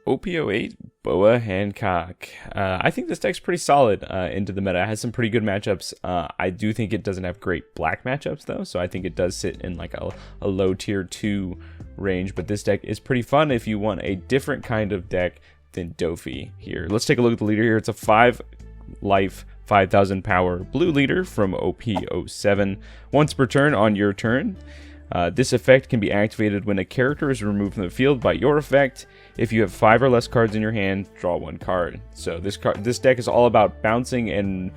OP08, Boa Hancock. I think this deck's pretty solid into the meta. It has some pretty good matchups. I do think it doesn't have great black matchups, though, so I think it does sit in like a low tier 2 range. But this deck is pretty fun if you want a different kind of deck than Dofi here. Let's take a look at the leader here. It's a 5 life, 5,000 power blue leader from OP07. Once per turn on your turn, this effect can be activated when a character is removed from the field by your effect. If you have 5 or less cards in your hand, draw 1 card. So this deck is all about bouncing and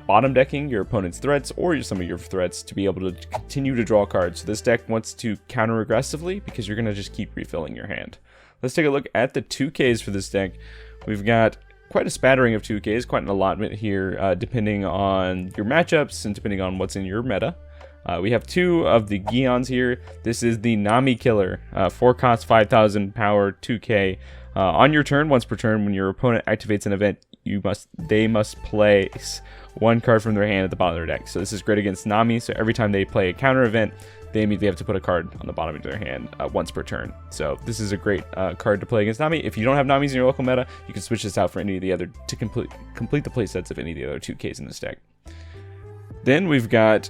bottom decking your opponent's threats or some of your threats to be able to continue to draw cards. So this deck wants to counter aggressively because you're going to just keep refilling your hand. Let's take a look at the 2Ks for this deck. We've got quite a spattering of 2Ks, quite an allotment here, depending on your matchups and depending on what's in your meta. We have 2 of the Gions here. This is the Nami Killer, 4 cost, 5,000 power, 2K. On your turn, once per turn, when your opponent activates an event, they must place 1 card from their hand at the bottom of their deck. So this is great against Nami. So every time they play a counter event, they immediately have to put a card on the bottom of their hand once per turn. So this is a great card to play against Nami. If you don't have Namis in your local meta, you can switch this out for any of the other to complete the playsets of any of the other 2Ks in this deck. Then we've got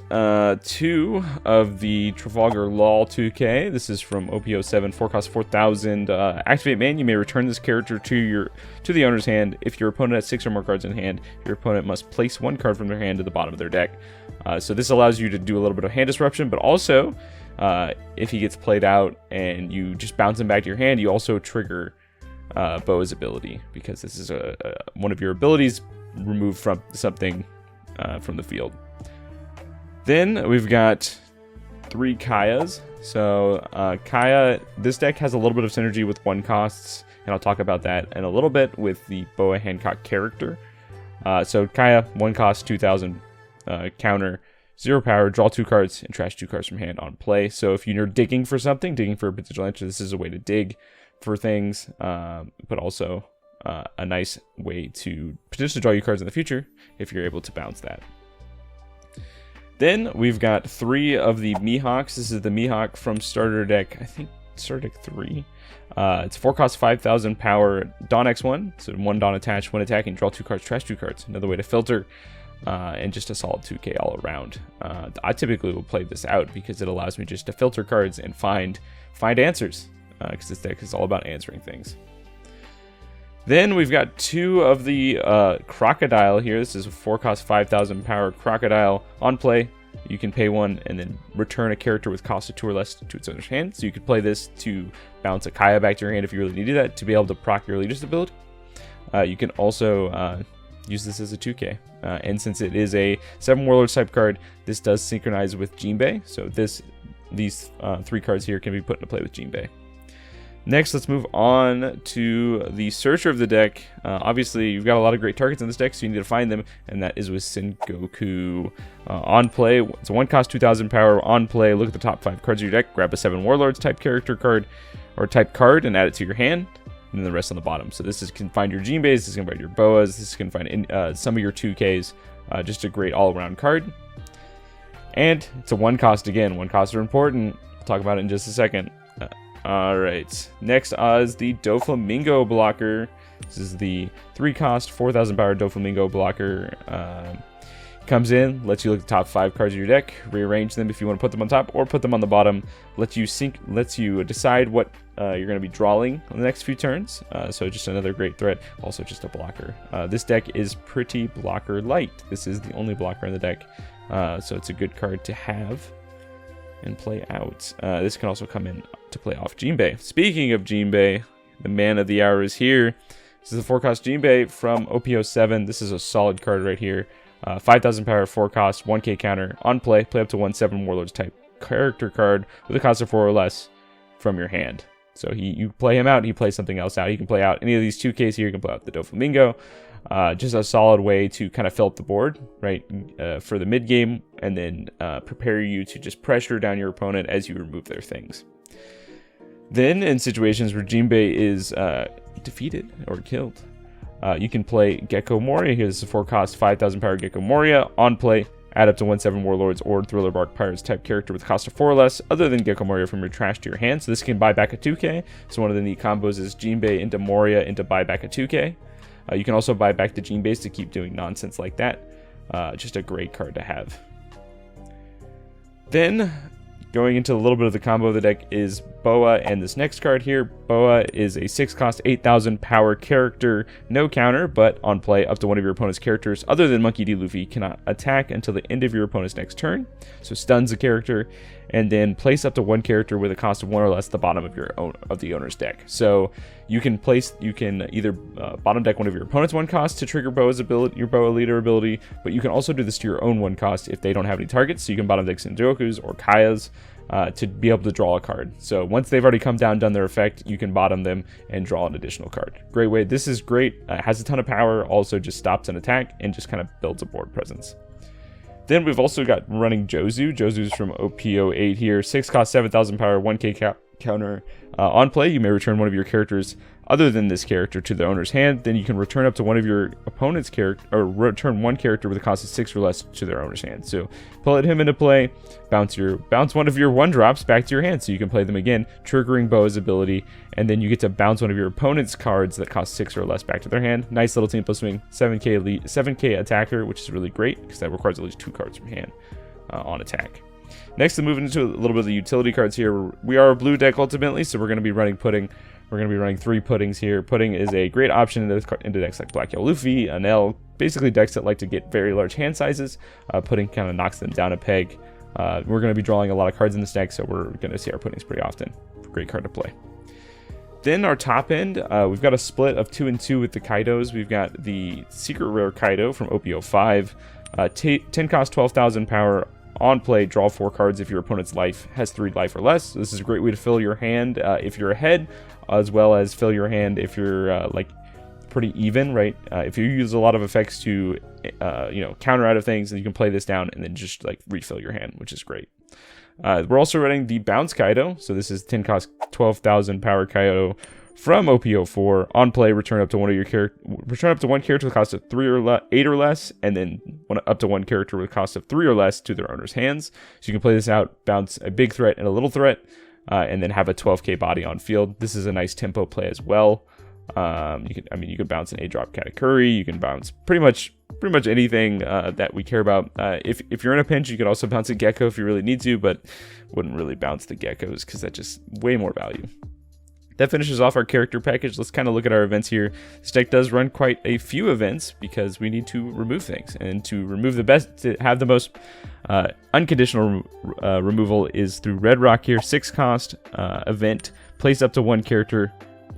2 of the Trafalgar Law 2K. This is from OP07, 4 cost 4,000. Activate man, you may return this character to the owner's hand. If your opponent has 6 or more cards in hand, your opponent must place 1 card from their hand to the bottom of their deck. So this allows you to do a little bit of hand disruption, but also if he gets played out and you just bounce him back to your hand, you also trigger Boa's ability, because this is one of your abilities removed from something from the field. Then we've got 3 Kayas. So Kaya, this deck has a little bit of synergy with 1 costs, and I'll talk about that in a little bit with the Boa Hancock character. So Kaya, 1 cost, 2,000 counter, 0 power, draw 2 cards, and trash 2 cards from hand on play. So if you're digging for something, digging for a potential answer, this is a way to dig for things, but also a nice way to potentially draw you cards in the future if you're able to bounce that. Then we've got 3 of the Mihawks. This is the Mihawk from starter deck, I think starter deck 3. It's 4 cost, 5,000 power, Dawn X1. So 1 Dawn attached, 1 attacking, draw 2 cards, trash 2 cards. Another way to filter, and just a solid 2K all around. I typically will play this out because it allows me just to filter cards and find answers, because this deck is all about answering things. Then we've got 2 of the Crocodile here. This is a 4 cost, 5,000 power Crocodile. On play, you can pay 1 and then return a character with cost of 2 or less to its owner's hand. So you could play this to bounce a Kaya back to your hand if you really needed that, to be able to proc your leader's ability. You can also use this as a 2K. And since it is a 7 Warlords type card, this does synchronize with Jinbei. So these 3 cards here can be put into play with Jinbei. Next, let's move on to the Searcher of the deck. Obviously, you've got a lot of great targets in this deck, so you need to find them, and that is with Sengoku. On play, it's a 1 cost, 2,000 power. On play, look at the top 5 cards of your deck, grab a 7 Warlords type character card, or type card, and add it to your hand, and then the rest on the bottom. So this can find your Jinbeis, this can find your Boas, this can find some of your 2Ks. Just a great all-around card. And it's a 1 cost again. 1 costs are important. I'll talk about it in just a second. Alright, next is the Doflamingo blocker. This is the 3 cost, 4,000 power Doflamingo blocker. Comes in, lets you look at the top 5 cards of your deck, rearrange them if you want to put them on top or put them on the bottom. Lets you decide what you're going to be drawing on the next few turns. So just another great threat, also just a blocker. This deck is pretty blocker light. This is the only blocker in the deck, so it's a good card to have and play out. This can also come in to play off Jinbei. Speaking of Jinbei, the man of the hour is here. This is the 4 cost Jinbei from OP07. This is a solid card right here. 5,000 power, 4 cost, 1K counter. On play up to 1 7 Warlords type character card with a cost of 4 or less from your hand. So you play him out, he plays something else out. He can play out any of these 2Ks here. You can play out the Doflamingo. Just a solid way to kind of fill up the board, right, for the mid game, and then prepare you to just pressure down your opponent as you remove their things. Then, in situations where Jinbei is defeated or killed, you can play Gecko Moria. Here's a 4 cost, 5,000 power Gecko Moria. On play, Add up to 1/7 Warlords or Thriller Bark Pirates type character with a cost of 4 or less, other than Gecko Moria, from your trash to your hand. So this can buy back a 2k. So one of the neat combos is Jinbei into Moria into buy back a 2k. You can also buy back the Jinbeis to keep doing nonsense like that. Just a great card to have. Then, going into a little bit of the combo of the deck is Boa and this next card here. Boa is a 6-cost, 8,000 power character, no counter, but on play, up to one of your opponent's characters, other than Monkey D. Luffy, cannot attack until the end of your opponent's next turn. So stuns the character, and then place up to one character with a cost of 1 or less at the bottom of the owner's deck. So you can either bottom deck one of your opponent's 1 cost to trigger Boa's ability, your Boa Leader ability, but you can also do this to your own 1 cost if they don't have any targets. So you can bottom deck Senjoku's or Kaya's to be able to draw a card. So once they've already come down, done their effect, you can bottom them and draw an additional card. Great way. This is great. Has a ton of power. Also just stops an attack and just kind of builds a board presence. Then we've also got running Jozu. Jozu's from OP08 here. 6 cost, 7,000 power, 1k counter. On play, you may return one of your characters other than this character to the owner's hand. Then you can return up to one of your opponent's character, or return one character with a cost of 6 or less to their owner's hand. So pull him into play, bounce one of your 1-drops back to your hand, so you can play them again, triggering Boa's ability, and then you get to bounce one of your opponent's cards that cost 6 or less back to their hand. Nice little Tempo Swing, 7k attacker, which is really great because that requires at least 2 cards from hand on attack. Next, to move into a little bit of the utility cards here. We are a blue deck ultimately, so we're going to be running Pudding. We're going to be running 3 Puddings here. Pudding is a great option into decks like Black Yellow Luffy, Anel, basically decks that like to get very large hand sizes. Pudding kind of knocks them down a peg. We're going to be drawing a lot of cards in this deck, so we're going to see our Puddings pretty often. Great card to play. Then our top end, we've got a split of 2 and 2 with the Kaidos. We've got the Secret Rare Kaido from OP05. 10 cost, 12,000 power. On play, draw 4 cards if your opponent's life has 3 life or less. This is a great way to fill your hand if you're ahead, as well as fill your hand if you're like pretty even, right? If you use a lot of effects to counter out of things, then you can play this down and then just like refill your hand, which is great. We're also running the Bounce Kaido. So this is 10 cost, 12,000 power Kaido from OP04. On play, return up to one character with a cost of 8 or less, and then up to one character with a cost of 3 or less to their owner's hands. So you can play this out, bounce a big threat and a little threat, and then have a 12k body on field. This is a nice tempo play as well. You can bounce an 8-drop Katakuri. You can bounce pretty much anything that we care about. If you're in a pinch, you can also bounce a Gecko if you really need to, but wouldn't really bounce the Geckos because that's just way more value. That finishes off our character package. Let's kind of look at our events here. This deck does run quite a few events because we need to remove things. And to remove the best, to have the most unconditional removal is through Red Rock here. 6 cost event. Place up to 1 character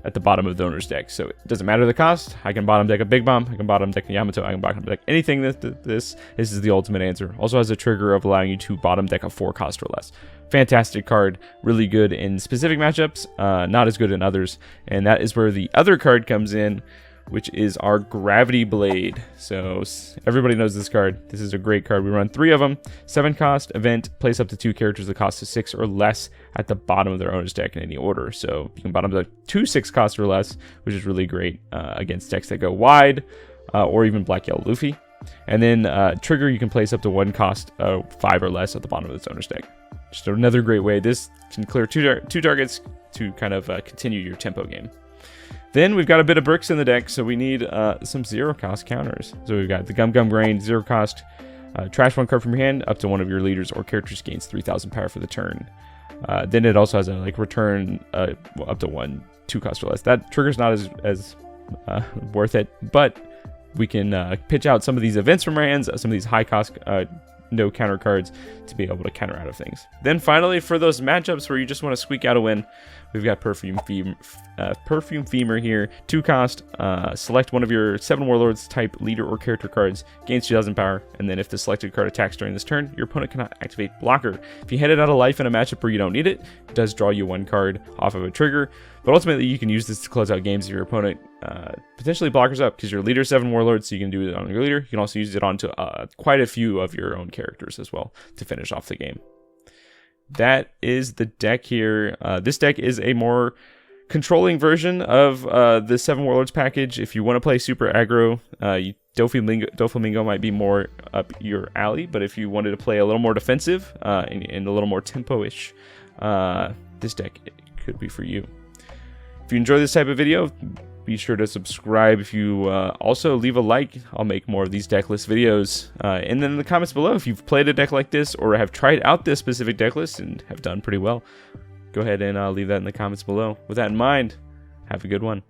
at the bottom of the owner's deck. So it doesn't matter the cost. I can bottom deck a Big Bomb. I can bottom deck a Yamato. I can bottom deck anything. This is the ultimate answer. Also has a trigger of allowing you to bottom deck a 4 cost or less. Fantastic card, really good in specific matchups, not as good in others, and that is where the other card comes in, which is our Gravity Blade. So everybody knows this card. This is a great card. We run 3 of them. 7 cost event, place up to 2 characters that cost 6 or less at the bottom of their owner's deck in any order. So you can bottom the 2 6 cost or less, which is really great against decks that go wide, or even Black Yellow Luffy. And then trigger, you can place up to 1 cost 5 or less at the bottom of its owner's deck. Just another great way. This can clear two targets to kind of continue your tempo game. Then we've got a bit of bricks in the deck, so we need some 0 cost counters. So we've got the Gum Gum Grain, 0 cost, trash 1 card from your hand, up to one of your leaders or characters gains 3,000 power for the turn. Then it also has a return up to 1 2 cost or less. That trigger's not as worth it, but we can pitch out some of these events from our hands, some of these high cost no counter cards to be able to counter out of things. Then finally, for those matchups where you just want to squeak out a win, we've got Perfume Femur here. 2 cost, select one of your 7 Warlords type leader or character cards, gains 2,000 power, and then if the selected card attacks during this turn, your opponent cannot activate Blocker. If you hand it out of life in a matchup where you don't need it, it does draw you 1 card off of a trigger, but ultimately you can use this to close out games if your opponent potentially blockers up, because your leader 7 Warlords, so you can do it on your leader. You can also use it onto quite a few of your own characters as well to finish off the game. That is the deck here. This deck is a more controlling version of the 7 Warlords package. If you want to play super aggro, Doflamingo might be more up your alley, but if you wanted to play a little more defensive and a little more tempo-ish, this deck could be for you. If you enjoy this type of video, be sure to subscribe. If you also leave a like, I'll make more of these deck list videos. And then in the comments below, if you've played a deck like this or have tried out this specific deck list and have done pretty well, go ahead and leave that in the comments below. With that in mind, have a good one.